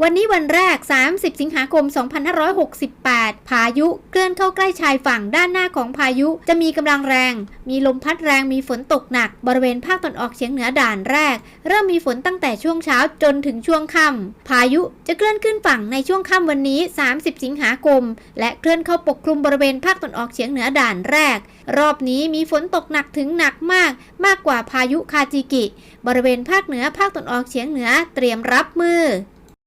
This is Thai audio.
วันนี้วันแรก 30 สิงหาคม 2568 พายุเคลื่อนเข้าใกล้ชายฝั่งด้านหน้าของพายุจะมีกำลังแรง มีลมพัดแรง มีฝนตกหนักบริเวณภาคตะวันออกเฉียงเหนือด่านแรก เริ่มมีฝนตั้งแต่ช่วงเช้าจนถึงช่วงค่ำ พายุจะเคลื่อนขึ้นฝั่งในช่วงค่ำวันนี้ 30 สิงหาคม และเคลื่อนเข้าปกคลุมบริเวณภาคตะวันออกเฉียงเหนือด่านแรก รอบนี้มีฝนตกหนักถึงหนักมากกว่าพายุคาจิกิ บริเวณภาคเหนือภาคตะวันออกเฉียงเหนือเตรียมรับมือ